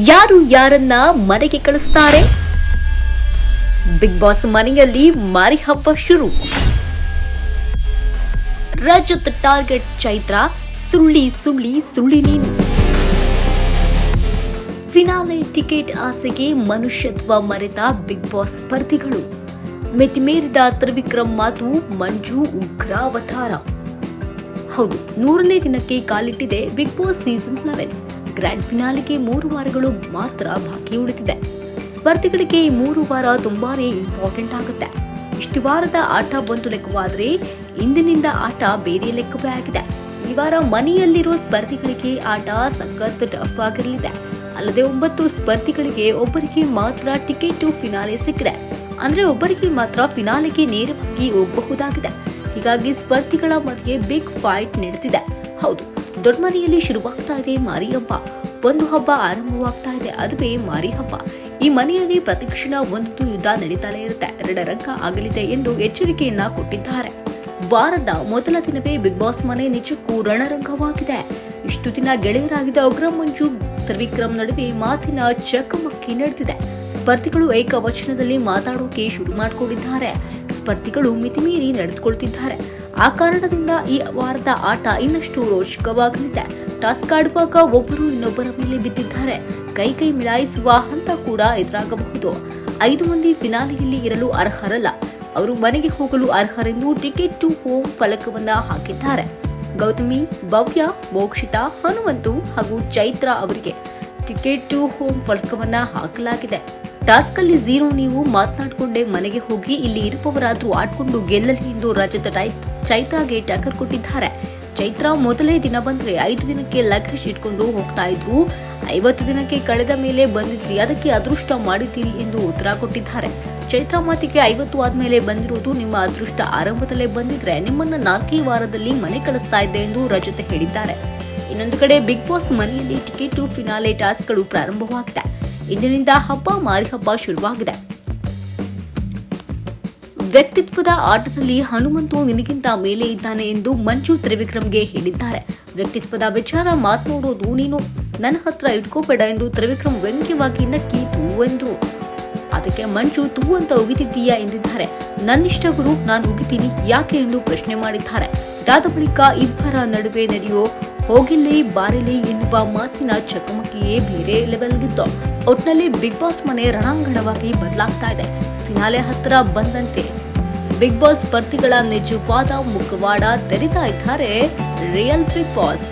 ಯಾರು ಯಾರನ್ನ ಮನೆಗೆ ಕಳಿಸ್ತಾರೆ? ಬಿಗ್ ಬಾಸ್ ಮನೆಯಲ್ಲಿ ಮಾರಿ ಹಬ್ಬ ಶುರು. ರಜತ್ ಟಾರ್ಗೆಟ್ ಚೈತ್ರ, ಸುಳ್ಳಿ ಸುಳ್ಳಿ ಸುಳ್ಳಿ ನೀನು. ಫಿನಾಲೆ ಟಿಕೆಟ್ ಆಸೆಗೆ ಮನುಷ್ಯತ್ವ ಮರೆತ ಬಿಗ್ ಬಾಸ್ ಸ್ಪರ್ಧಿಗಳು. ಮಿತಿಮೀರಿದ ತ್ರಿವಿಕ್ರಮ್ ಮಾತು, ಮಂಜು ಉಗ್ರಾವತಾರ. ಹೌದು, 100ನೇ ದಿನಕ್ಕೆ ಕಾಲಿಟ್ಟಿದೆ ಬಿಗ್ ಬಾಸ್ ಸೀಸನ್ 11. ಗ್ರ್ಯಾಂಡ್ ಫಿನಾಲೆಗೆ 3 ವಾರಗಳು ಮಾತ್ರ ಬಾಕಿ ಉಳಿದಿದೆ. ಸ್ಪರ್ಧಿಗಳಿಗೆ ಈ 3 ವಾರ ತುಂಬಾನೇ ಇಂಪಾರ್ಟೆಂಟ್ ಆಗುತ್ತೆ. ಇಷ್ಟು ವಾರದ ಆಟ ಒಂದು ಲೆಕ್ಕವಾದ್ರೆ ಇಂದಿನಿಂದ ಆಟ ಬೇರೆ ಲೆಕ್ಕವೇ ಆಗಿದೆ. ಈ ವಾರ ಮನೆಯಲ್ಲಿರೋ ಸ್ಪರ್ಧಿಗಳಿಗೆ ಆಟ ಸಖತ್ ಟಫ್ ಆಗಿರಲಿದೆ. ಅಲ್ಲದೆ 9 ಸ್ಪರ್ಧಿಗಳಿಗೆ ಒಬ್ಬರಿಗೆ ಮಾತ್ರ ಟಿಕೆಟ್ ಫಿನಾಲೆ ಸಿಕ್ಕಿದೆ. ಅಂದ್ರೆ ಒಬ್ಬರಿಗೆ ಮಾತ್ರ ಫಿನಾಲೆಗೆ ನೇರವಾಗಿ ಹೋಗಬಹುದಾಗಿದೆ. ಹೀಗಾಗಿ ಸ್ಪರ್ಧಿಗಳ ಮಧ್ಯೆ ಬಿಗ್ ಫೈಟ್ ನಡೆದಿದೆ. ಹೌದು, ದೊಡ್ಡ ಮನೆಯಲ್ಲಿ ಶುರುವಾಗ್ತಾ ಇದೆ ಮಾರಿ ಹಬ್ಬ. ಒಂದು ಹಬ್ಬ ಆರಂಭವಾಗ್ತಾ ಇದೆ, ಅದುವೇ ಮಾರಿ ಹಬ್ಬ. ಈ ಮನೆಯಲ್ಲಿ ಪ್ರತಿಕ್ಷಣ ಒಂದು ಯುದ್ಧ ನಡೀತಾನೆ ಇರುತ್ತೆ. ರಣರಂಗ ಆಗಲಿದೆ ಎಂದು ಎಚ್ಚರಿಕೆಯನ್ನ ಕೊಟ್ಟಿದ್ದಾರೆ. ವಾರದ ಮೊದಲ ದಿನವೇ ಬಿಗ್ ಬಾಸ್ ಮನೆ ನಿಜಕ್ಕೂ ರಣರಂಗವಾಗಿದೆ. ಇಷ್ಟು ದಿನ ಗೆಳೆಯರಾಗಿದ್ದ ಉಗ್ರ ಮಂಜು ತ್ರಿವಿಕ್ರಮ್ ನಡುವೆ ಮಾತಿನ ಚಕಮಕಿ ನಡೆದಿದೆ. ಸ್ಪರ್ಧಿಗಳು ಏಕವಚನದಲ್ಲಿ ಮಾತಾಡೋಕೆ ಶುರು ಮಾಡಿಕೊಂಡಿದ್ದಾರೆ. ಸ್ಪರ್ಧಿಗಳು ಮಿತಿಮೀರಿ ನಡೆದುಕೊಳ್ತಿದ್ದಾರೆ. ಆ ಕಾರಣದಿಂದ ಈ ವಾರದ ಆಟ ಇನ್ನಷ್ಟು ರೋಚಕವಾಗಲಿದೆ. ಟಾಸ್ಕ್ ಆಡುವಾಗ ಒಬ್ಬರು ಇನ್ನೊಬ್ಬರ ಮೇಲೆ ಬಿದ್ದಿದ್ದಾರೆ. ಕೈ ಮಿಲಾಯಿಸುವ ಹಂತ ಕೂಡ ಎದುರಾಗಬಹುದು. 5 ಮಂದಿ ಫಿನಾಲೆಯಲ್ಲಿ ಇರಲು ಅರ್ಹರಲ್ಲ. ಅವರು ಮನೆಗೆ ಹೋಗಲು ಅರ್ಹರೆಂದು ಟಿಕೆಟ್ ಟು ಹೋಮ್ ಫಲಕವನ್ನ ಹಾಕಿದ್ದಾರೆ. ಗೌತಮಿ, ಭವ್ಯ, ಮೋಕ್ಷಿತಾ, ಹನುಮಂತು ಹಾಗೂ ಚೈತ್ರ ಅವರಿಗೆ ಟಿಕೆಟ್ ಟು ಹೋಮ್ ಫಲಕವನ್ನ ಹಾಕಲಾಗಿದೆ. ಟಾಸ್ಕ್ ಅಲ್ಲಿ 0 ನೀವು ಮಾತನಾಡಿಕೊಂಡೇ ಮನೆಗೆ ಹೋಗಿ, ಇಲ್ಲಿ ಇರುವವರಾದ್ರೂ ಆಡ್ಕೊಂಡು ಗೆಲ್ಲಲಿ ಎಂದು ರಜತ್ ಚೈತ್ರಾಗೆ ಟಕ್ಕರ್ ಕೊಟ್ಟಿದ್ದಾರೆ. ಚೈತ್ರ ಮೊದಲೇ ದಿನ ಬಂದ್ರೆ 5 ದಿನಕ್ಕೆ ಲಗೇಜ್ ಇಟ್ಕೊಂಡು ಹೋಗ್ತಾ ಇದ್ರು. 50 ದಿನಕ್ಕೆ ಕಳೆದ ಮೇಲೆ ಬಂದಿದ್ರಿ, ಅದಕ್ಕೆ ಅದೃಷ್ಟ ಮಾಡಿದ್ದೀರಿ ಎಂದು ಉತ್ತರ ಕೊಟ್ಟಿದ್ದಾರೆ. ಚೈತ್ರ ಮಾತಿಗೆ 50 ಆದ್ಮೇಲೆ ಬಂದಿರೋದು ನಿಮ್ಮ ಅದೃಷ್ಟ. ಆರಂಭದಲ್ಲೇ ಬಂದಿದ್ರೆ ನಿಮ್ಮನ್ನ 4ನೇ ವಾರದಲ್ಲಿ ಮನೆ ಕಳಿಸ್ತಾ ಇದ್ದೆ ಎಂದು ರಜತ್ ಹೇಳಿದ್ದಾರೆ. ಇನ್ನೊಂದು ಕಡೆ ಬಿಗ್ ಬಾಸ್ ಮನೆಯಲ್ಲಿ ಟಿಕೆಟ್ ಟು ಫಿನಾಲೆ ಟಾಸ್ಕ್ಗಳು ಪ್ರಾರಂಭವಾಗಿದೆ. ಇಂದಿನಿಂದ ಹಬ್ಬ ಮಾರಿ ಹಬ್ಬ ಶುರುವಾಗಿದೆ. ವ್ಯಕ್ತಿತ್ವದ ಆಟದಲ್ಲಿ ಹನುಮಂತು ನಿನಗಿಂತ ಮೇಲೆ ಇದ್ದಾನೆ ಎಂದು ಮಂಜು ತ್ರಿವಿಕ್ರಮ್ಗೆ ಹೇಳಿದ್ದಾರೆ. ವ್ಯಕ್ತಿತ್ವದ ವಿಚಾರ ಮಾತನಾಡೋದು ನೀನು ನನ್ನ ಹತ್ರ ಇಟ್ಕೋಬೇಡ ಎಂದು ತ್ರಿವಿಕ್ರಮ್ ವ್ಯಂಗ್ಯವಾಗಿ ನಕ್ಕಿ ತೂ ಎಂದ್ರು. ಅದಕ್ಕೆ ಮಂಜು ತೂ ಅಂತ ಉಗಿತಿದ್ದೀಯಾ ಎಂದಿದ್ದಾರೆ. ನನ್ನಿಷ್ಟ ಗುರು, ನಾನು ಉಗಿತೀನಿ ಯಾಕೆ ಎಂದು ಪ್ರಶ್ನೆ ಮಾಡಿದ್ದಾರೆ. ಇದಾದ ಬಳಿಕ ಇಬ್ಬರ ನಡುವೆ ನಡೆಯೋ ಹೋಗಿಲ್ಲೇ ಬಾರಿಲಿ ಎನ್ನುವ ಮಾತಿನ ಚಕಮಕಿಯೇ ಬೇರೆ ಲೆವೆಲ್ಗಿತ್ತು. ಒಟ್ನಲ್ಲಿ ಬಿಗ್ ಬಾಸ್ ಮನೆ ರಣಾಂಗಣವಾಗಿ ಬದಲಾಗ್ತಾ ಇದೆ. ಫಿನಾಲೆ ಹತ್ತಿರ ಬಂದಂತೆ ಬಿಗ್ ಬಾಸ್ ಸ್ಪರ್ಧಿಗಳ ನಿಜವಾದ ಮುಖವಾಡ ತೆರಿತಾ ಇದ್ದಾರೆ ರಿಯಲ್ ಬಿಗ್ ಬಾಸ್.